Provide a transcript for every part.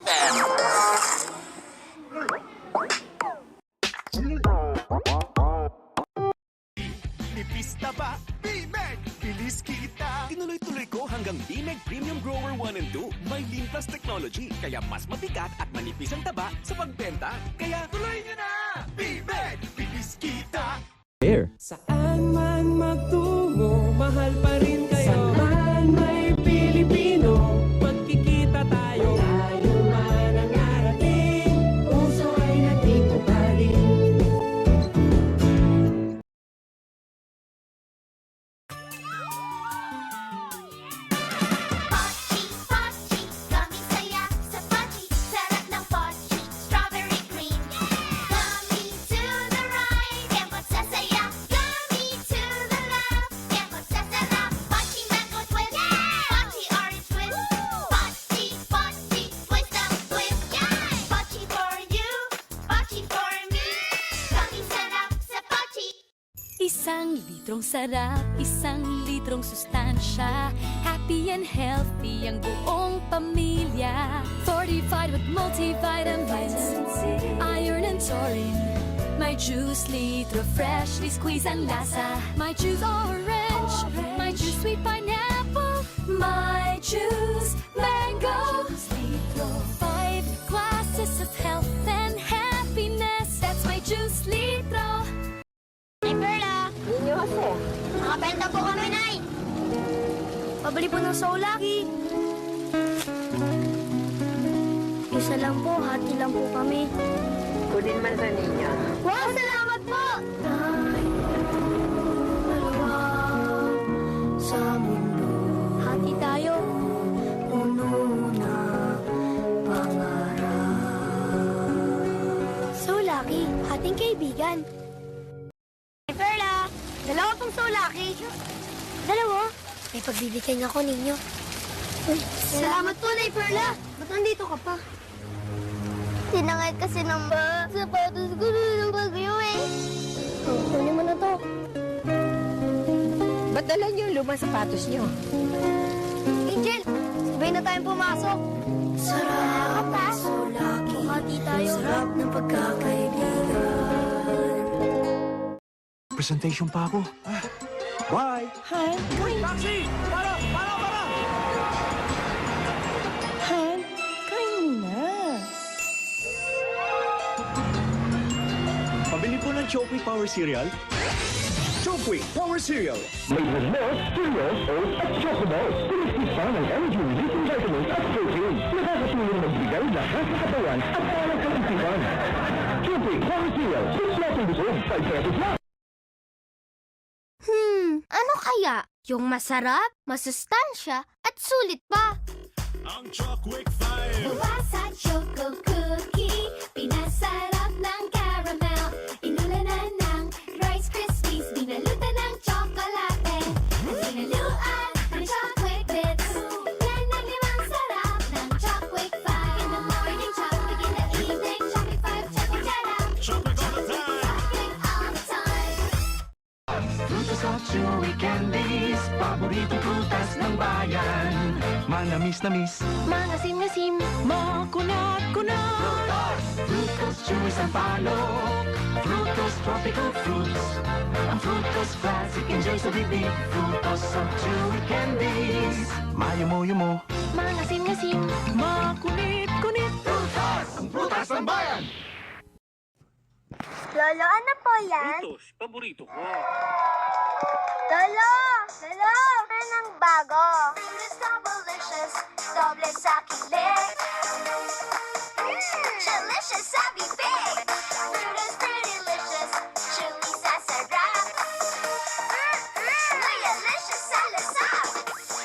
system. Nipis na ba? B-Meg! Bilis kita! Tinuloy-tuloy ko hanggang B-Meg Premium Grower 1 and 2. May Lean Plus technology, kaya mas mabigat at manipis ang taba sa pagbenta. Kaya tuloy nyo na! B-Meg! Bilis kita! Saan man magtungo, mahal pa rin kayo. Saan may Pilipino, magkikita tayo. Tayo man ang narating, puso ay nagtituparin. Pochi, Pochi, gummy saya sa Pochi. Sarap ng Pochi, strawberry cream. Gummy to the right, kembot sa saya. Gummy to the left, kembot sa sarap. Pochi mango twist, Pochi orange twist. Pochi, Pochi, twist ang twist. Pochi for you, Pochi for me. Gummy sarap sa Pochi. Isang litrong sarap, isang litrong sustansya. Happy and healthy ang buong pamilya. Fortified with multivitamins, iron and taurine. My juice litro, freshly squeezed ang lasa. My juice orange, my juice sweet pineapple. My juice mango. 5 glasses of health and happiness. That's my juice litro. Nay Perla! Ninyo kasi. Nakabenta po kami, Nay. Pabili po ng Soulaki. Isa lang po, hati lang po kami. Kunin man sa ninyo. Wow, salamat po! Nay, dalawa sa mundo. Hati tayo. Puno na pangarap. Soulaki, hating kaibigan. Nay Perla! Dalawa pong Soulaki. Dalawa? May pagbibigay ako ninyo. Uy, salamat po, Nay Perla. Ba't nandito ka pa? Tinangay kasi ng sapatos ko ng bagyo eh. Oh, kunin mo na to. Ba't dala niyo yung lumang sapatos niyo? Angel, sabay na tayong pumasok. Sarap, Soulaki. Hati tayo. Sarap ng pagkakaibigan. Presentation pa ako. Bye! Han, Taxi! Para! Han, kain muna. Pabili po ng Chokwi Power Cereal. Chokwi Power Cereal! Made with milk, cereals, oats, at chocobos. Pinagtisa ng energy-releasing vitamins at protein. Nakakatulong magbigay lakas sa katawan at palang kalantipan. Chubby Power Cereal. It's not in busog. 5 pesos lang. Ano kaya? Yung masarap, masustansya, at sulit pa. Ang Chokwi 5! Gawa sa Choco Cookie, pinasarap ng caramel. Inulanan ng Rice Krispies, binalutan ng tsokolate. At sinaluan ng chocolate bits. Yan ang limang sarap ng Chocolate 5. In the morning, chocolate in the evening, Chocolate 5, chocolate sarap. Chokwi all the time! Chocolate all the time. Frutas at chewy candies, paborito prutas ng bayan. Manamis-namis, Mangasim-ngasim, makunat-kunat. Frutos chewy sampalok, Frutos tropical fruits. Ang Frutos classic, enjoy sa bibig. Frutos at chewy candies. Mayumo-yumo, mangasim-ngasim. makunit-kunit. Frutos! Ang prutas ng bayan! Lolo, ano po yan? paborito ko. Lolo! Lolo! Anong bago? Fingers double-licious, doble sa kilig. Delicious sa bibig. Frutos pretty-licious, chewy sa sarap. Delicious sa lasa.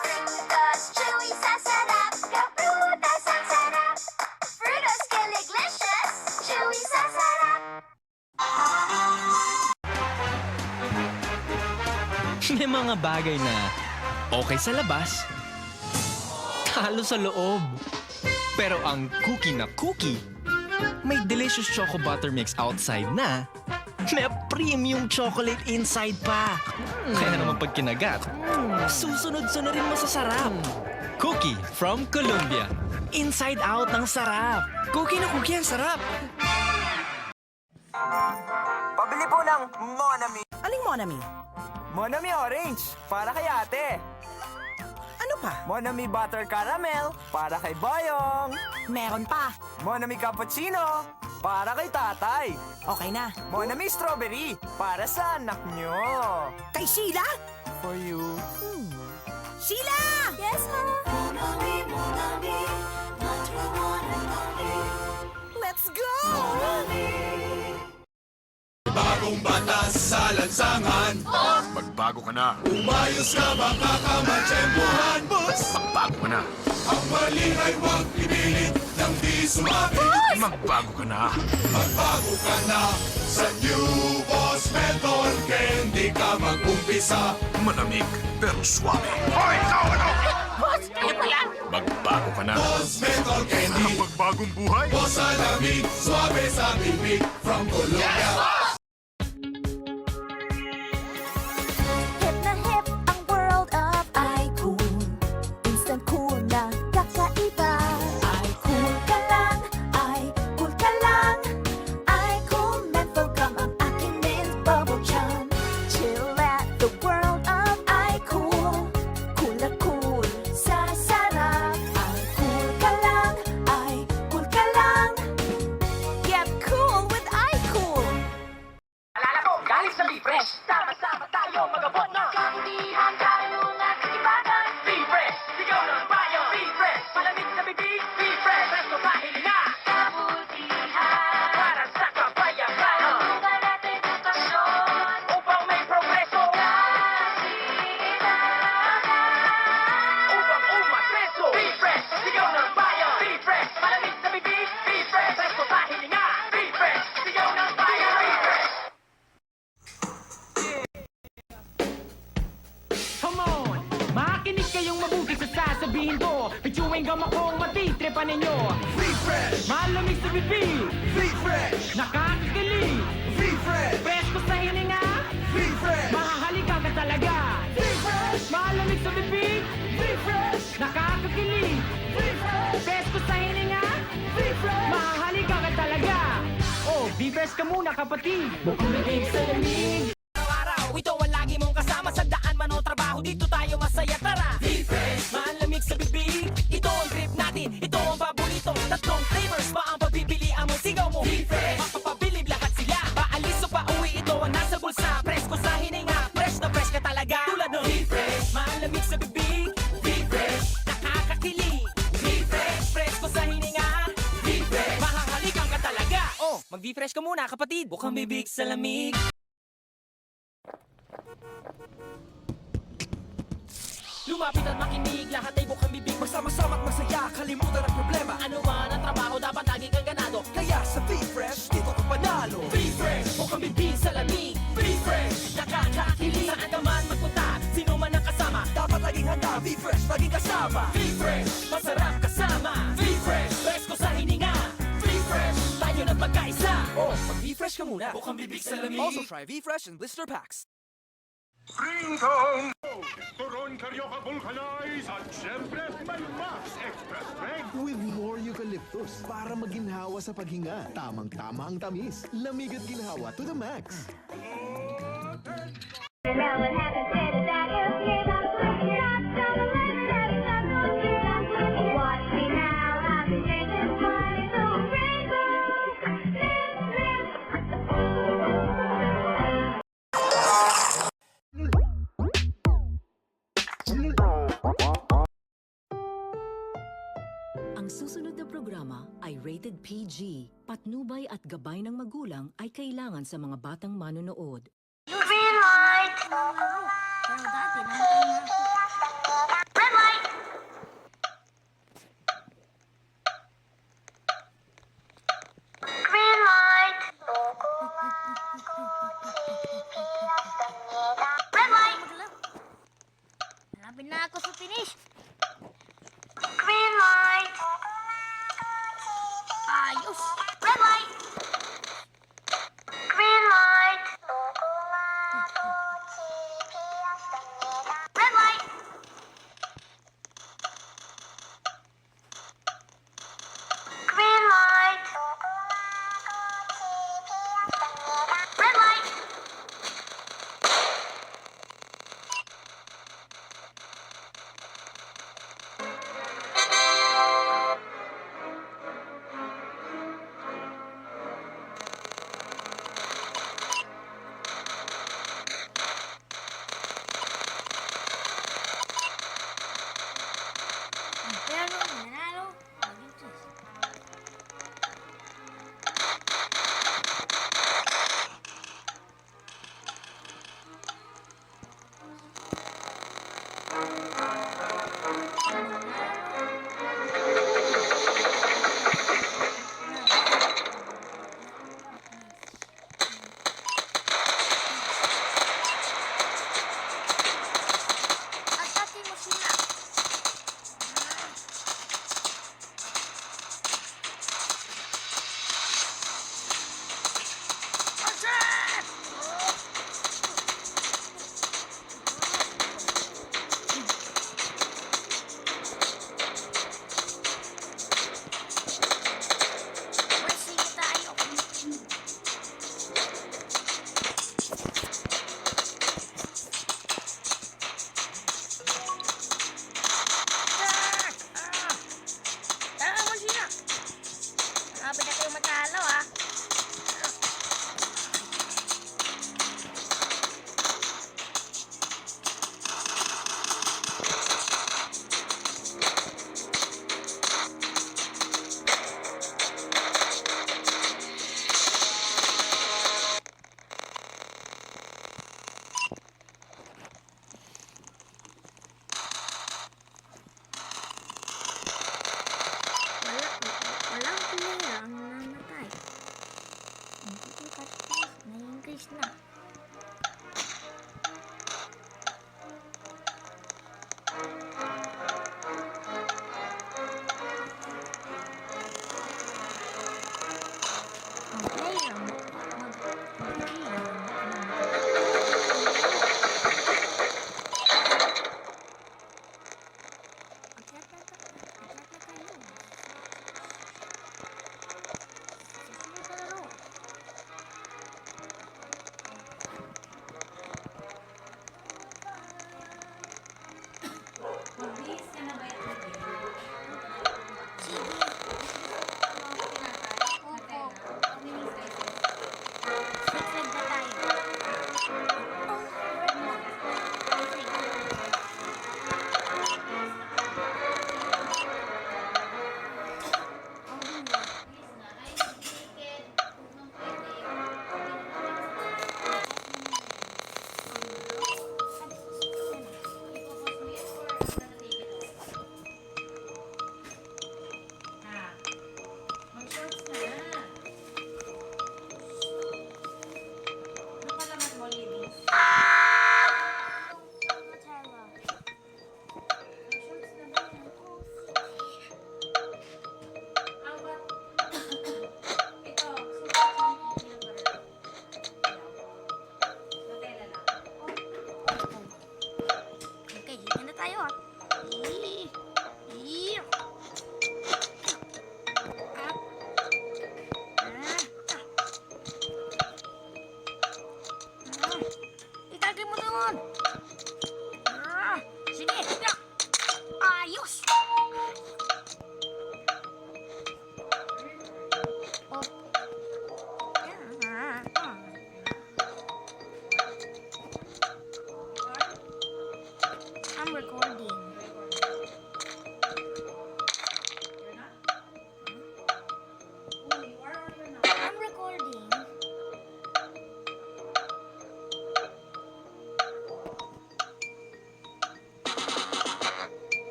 Frutos chewy sa sarap. Kaprutas ang sarap. Frutos kilig-licious, chewy sa sarap. May mga bagay na okay sa labas, talo sa loob. Pero ang cookie na cookie, may delicious choco butter mix outside na may premium chocolate inside pa. Kaya naman pag kinagat, susunod-sunod rin masasarap. Cookie from Colombia. Inside out ng sarap. Cookie na cookie ang sarap. Pabili po ng Monami. Aling Monami? Monami Orange, para kay ate. Ano pa? Monami Butter Caramel, para kay Boyong. Meron pa. Monami Cappuccino, para kay tatay. Okay na. Monami Strawberry, para sa anak nyo. Kay Sheila? For you. Sheila! Yes, ma. Let's go! Magbago ka na. Umayos ka, baka ka matsyempohan. Magbago ka na. Ang mali ay huwag ipilit nang di sumabi. Magbago ka na. Magbago ka na. Sa New Boss Menthol Candy ka mag-umpisa. Malamig pero suave. Hoy, ikaw ano? Boss, ano ba yan? Magbago ka na. Boss Menthol Candy. Ang magbagong buhay. Boss sa lamig, suave sa bibig. From Colombia. Hip na hip ang world of iCool. Instant cool na kakaiba. iCool ka lang, iCool ka lang. iCool menthol gum ang aking mint bubble chum. Chill at the world of iCool. Cool na cool sa sarap. iCool ka lang, iCool ka lang. Get cool with iCool. Alala ko, galing sa Be Fresh. Sama-sama tayo magabot ng Kandihan kalungan at ibagan. Be Fresh, sigaw ng bayan. Be Fresh, malamig sa bibig. Be Fresh, resto kahilinga. Kabutihan. Para sa kabayagan. Lugar at edukasyon. Upang may progreso. Upang umatreso. Be Fresh, sigaw ng bayan. Be Fresh, malamig sa bibig. Be Fresh, resto kahilinga. Be Fresh, sigaw ng bayan. Be Fresh. Come on! Makinig kayong mabuti sa sasabihin ko. May chewing gum akong matitripan ninyo. Be Fresh, Malamig sa bibig, Be Fresh, nakakakilig. Be Fresh, Presko sa hininga, Be Fresh, mahahalika ka talaga. Be Fresh, Malamig sa bibig, Be Fresh, nakakakilig. Be Fresh, Presko sa hininga, Be Fresh. mahahalika ka talaga. Oh, be-fresh ka muna kapatid. Bumibig sa lamig. Araw-araw, ito ang lagi mong kasama sa daan man o trabaho. Dito tayo masaya, tara. Be-fresh, malamig sa bibig. Ito ang trip natin, ito ang paborito. Tatlong flavors pa ang pagpipilian mo. Sigaw mo, be-fresh, mapapabilib lahat sila. Paalis o pauwi, ito ang nasa bulsa. Presko sa hininga, fresh na fresh ka talaga. Tulad ng be-fresh, malamig sa bibig. Be-fresh, nakakakilig. Be-fresh, presko sa hininga. Be-fresh, mahahalikan ka talaga. Oh, mag-be-fresh ka muna kapatid. Bukang bibig sa lamig. Lumapit at makinig, lahat ay bukang bibig. Magsama-sama at masaya, kalimutan ang problema. Ano man ang trabaho, dapat lagi kang ganado. Kaya sa Be Fresh, dito ka panalo. Be fresh, bukang bibig sa lamig. Be fresh, nakakakilig. Saan ka man magpunta, sino man ang kasama. Dapat laging handa, Be Fresh, laging kasama. Be fresh, masarap kasama. Be fresh, presko sa hininga. Be fresh, tayo na magkaisa. Oh, mag-Be Fresh ka muna. Bukang bibig sa lamig. Also try Be Fresh and blister packs. Ringtone! Turon Carioca Vulcanize at syempre may Max Express Strength. With more eucalyptus para maginhawa sa paghinga. Tamang-tama ang tamis. Lamig at ginhawa to the max. Watch me now, I'll be drinking wine, so rainbow, Ang susunod na programa ay rated PG. Patnubay at gabay ng magulang ay kailangan sa mga batang manonood. Green light. Pero dati, namatay na ako. Red light. Green light. Red light. Malapit na ako sa finish. Green light. Ayos. Red light. Green light. Red light.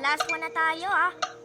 Last one na tayo, ah.